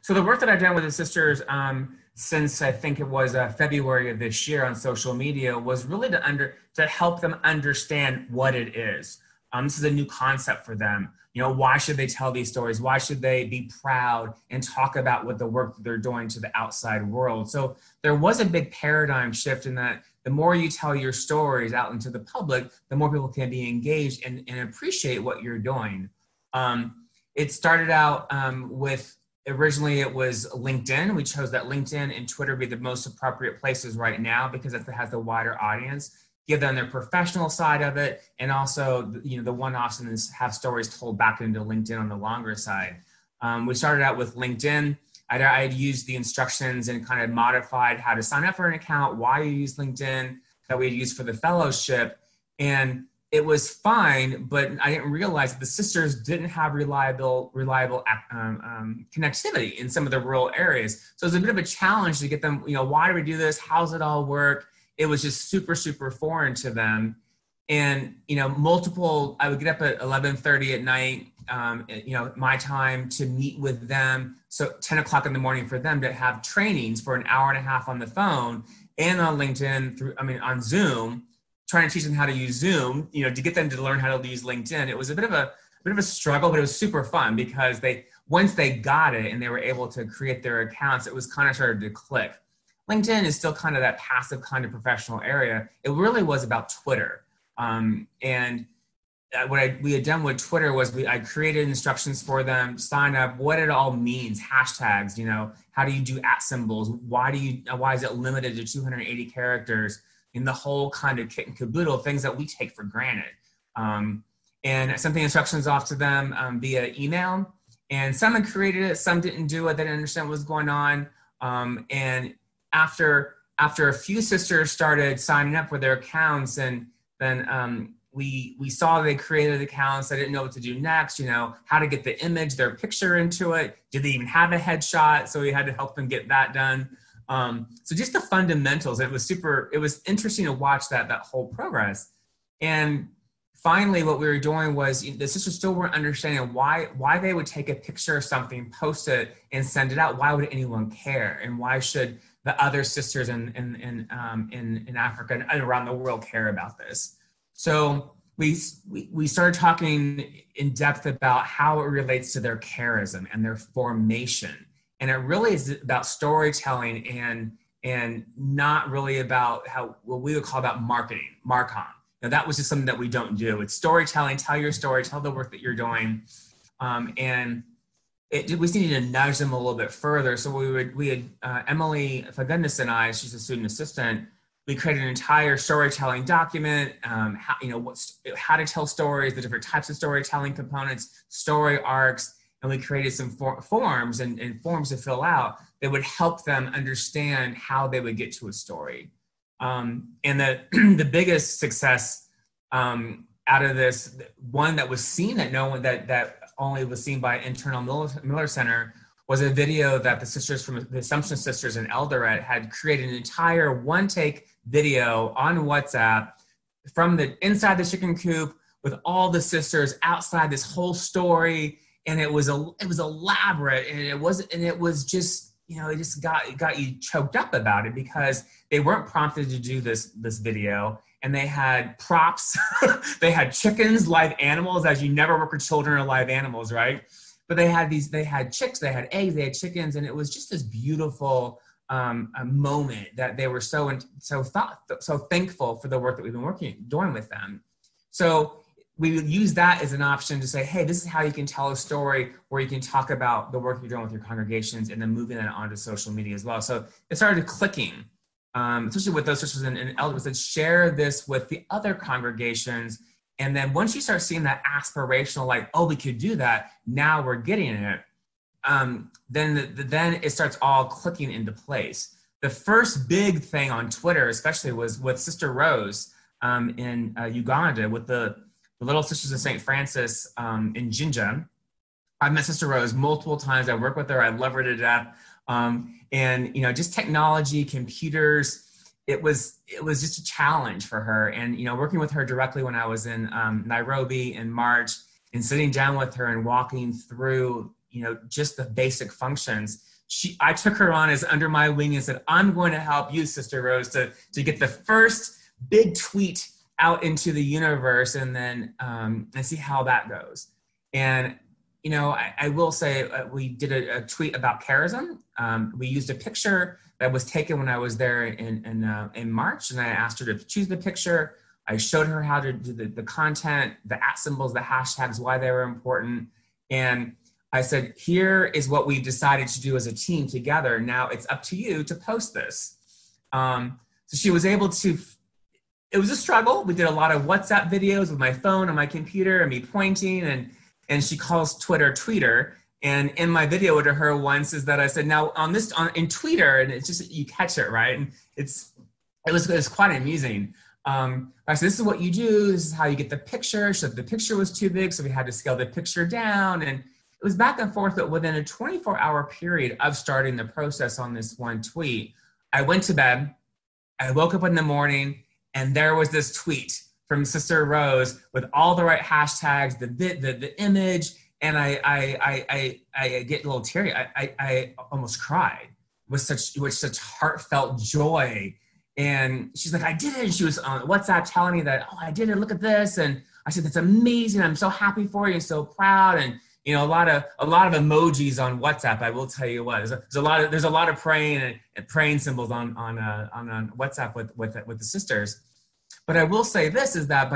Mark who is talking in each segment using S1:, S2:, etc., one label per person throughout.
S1: So the work that I've done with the sisters since I think it was February of this year on social media was really to help them understand what it is. This is a new concept for them. You know, why should they tell these stories? Why should they be proud and talk about what the work that they're doing to the outside world? So there was a big paradigm shift in that the more you tell your stories out into the public, the more people can be engaged and appreciate what you're doing. It started out with, originally it was LinkedIn. We chose that LinkedIn and Twitter be the most appropriate places right now because it has the wider audience. Give them their professional side of it, and also, you know, the one-offs, and have stories told back into LinkedIn on the longer side. We started out with LinkedIn. I had used the instructions and kind of modified how to sign up for an account, why you use LinkedIn, that we had used for the fellowship, and it was fine, but I didn't realize that the sisters didn't have reliable connectivity in some of the rural areas. So it was a bit of a challenge to get them, you know, why do we do this? How's it all work? It was just super, super foreign to them. And, you know, I would get up at 11:30 at night, you know, my time, to meet with them. So 10 o'clock in the morning for them to have trainings for an hour and a half on the phone and on LinkedIn on Zoom, trying to teach them how to use Zoom, you know, to get them to learn how to use LinkedIn. It was a bit of a struggle, but it was super fun because once they got it and they were able to create their accounts, it was kind of started to click. LinkedIn is still kind of that passive kind of professional area. It really was about Twitter. And what we had done with Twitter was I created instructions for them, sign up, what it all means, hashtags, you know, how do you do @ symbols? Why is it limited to 280 characters? In the whole kind of kit and caboodle, things that we take for granted. And I sent the instructions off to them via email, and some had created it, some didn't do it, they didn't understand what was going on. And after a few sisters started signing up with their accounts, and then we saw they created accounts. I didn't know what to do next, you know, how to get the image, their picture into it. Did they even have a headshot? So we had to help them get that done. So just the fundamentals, it was interesting to watch that whole progress. And finally, what we were doing was the sisters still weren't understanding why they would take a picture of something, post it, and send it out. Why would anyone care? And why should the other sisters in Africa and around the world care about this? So we started talking in depth about how it relates to their charism and their formation. And it really is about storytelling and not really about what we would call about marketing, Marcom. Now, that was just something that we don't do. It's storytelling, tell your story, tell the work that you're doing. And we just needed to nudge them a little bit further. So we had Emily Fagundes and I, she's a student assistant, we created an entire storytelling document, how to tell stories, the different types of storytelling components, story arcs, and we created some forms and forms to fill out that would help them understand how they would get to a story. And the biggest success out of this, one that was seen that only was seen by internal Miller Center, was a video that the sisters from the Assumption Sisters in Eldoret had created an entire one-take video on WhatsApp from the inside the chicken coop with all the sisters outside this whole story. And it was elaborate, and it was just, you know, it just got you choked up about it because they weren't prompted to do this video, and they had props, they had chickens, live animals, as you never work with children or live animals, right? But they had chicks, they had eggs, they had chickens, and it was just this beautiful a moment that they were so thankful for the work that we've been doing with them. So we would use that as an option to say, hey, this is how you can tell a story where you can talk about the work you're doing with your congregations, and then moving that onto social media as well. So it started clicking, especially with those sisters and elders, that share this with the other congregations. And then once you start seeing that aspirational, like, oh, we could do that, now we're getting it, then it starts all clicking into place. The first big thing on Twitter, especially, was with Sister Rose in Uganda, with the Little Sisters of St. Francis in Jinja. I've met Sister Rose multiple times. I work with her. I love her to death. And, you know, just technology, computers, it was just a challenge for her. And, you know, working with her directly when I was in Nairobi in March, and sitting down with her and walking through, just the basic functions. I took her on as under my wing and said, I'm going to help you, Sister Rose, to get the first big tweet out into the universe, and then and see how that goes. And I will say we did a tweet about charism. We used a picture that was taken when I was there in March, and I asked her to choose the picture. I showed her how to do the content, the @ symbols, the hashtags, why they were important. And I said, here is what we decided to do as a team together. Now it's up to you to post this. So she was able to, it was a struggle. We did a lot of WhatsApp videos with my phone on my computer and me pointing, and she calls Twitter tweeter. And in my video to her once is that I said, now in Twitter, and it's just, you catch it, right? And it was quite amusing. I said, this is what you do. This is how you get the picture. So the picture was too big, so we had to scale the picture down. And it was back and forth, but within a 24-hour period of starting the process on this one tweet, I went to bed, I woke up in the morning, and there was this tweet from Sister Rose with all the right hashtags, the image, and I get a little teary. I almost cried with such heartfelt joy. And she's like, I did it. And she was on WhatsApp telling me that, oh, I did it. Look at this. And I said, that's amazing. I'm so happy for you. So proud. And a lot of emojis on WhatsApp. I will tell you what. There's a lot of praying and praying symbols on WhatsApp with the sisters. But I will say this is that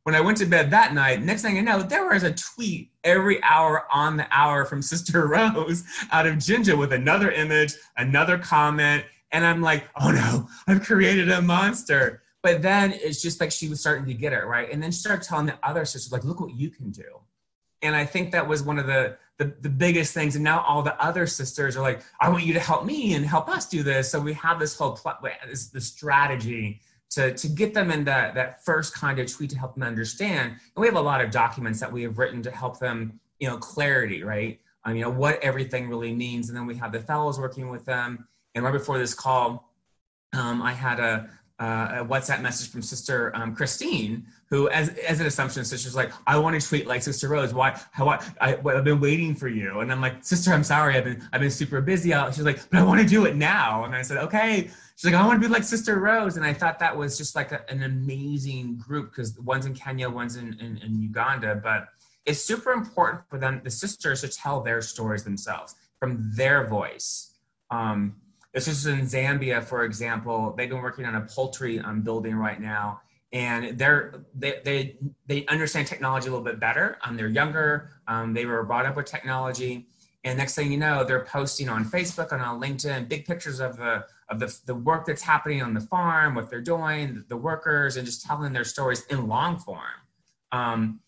S1: when I went to bed that night, next thing I know, there was a tweet every hour on the hour from Sister Rose out of Ginger with another image, another comment. And I'm like, oh no, I've created a monster. But then it's just like she was starting to get it, right? And then she started telling the other sisters, like, look what you can do. And I think that was one of the biggest things. And now all the other sisters are like, I want you to help me and help us do this. So we have this whole the strategy to get them in that first kind of tweet to help them understand. And we have a lot of documents that we have written to help them, clarity, right? What everything really means. And then we have the fellows working with them. And right before this call, I had a WhatsApp message from Sister Christine, who, as an Assumption sister, is like, I want to tweet like Sister Rose. I've been waiting for you. And I'm like, Sister, I'm sorry, I've been super busy. She's like, but I want to do it now. And I said, okay. She's like, I want to be like Sister Rose. And I thought that was just like an amazing group, because one's in Kenya, one's in Uganda. But it's super important for them, the sisters, to tell their stories themselves from their voice. This is in Zambia, for example. They've been working on a poultry building right now, and they understand technology a little bit better. They're younger. They were brought up with technology, and next thing you know, they're posting on Facebook and on LinkedIn big pictures of the work that's happening on the farm, what they're doing, the workers, and just telling their stories in long form.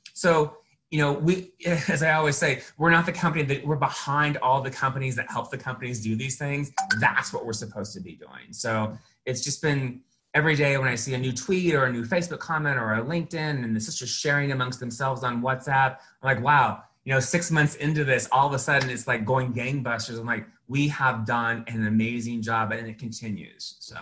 S1: We, as I always say, we're not the company that we're behind all the companies that help the companies do these things. That's what we're supposed to be doing. So it's just been every day when I see a new tweet or a new Facebook comment or a LinkedIn and the sisters sharing amongst themselves on WhatsApp, I'm like, wow, 6 months into this, all of a sudden it's like going gangbusters. I'm like, we have done an amazing job, and it continues. So.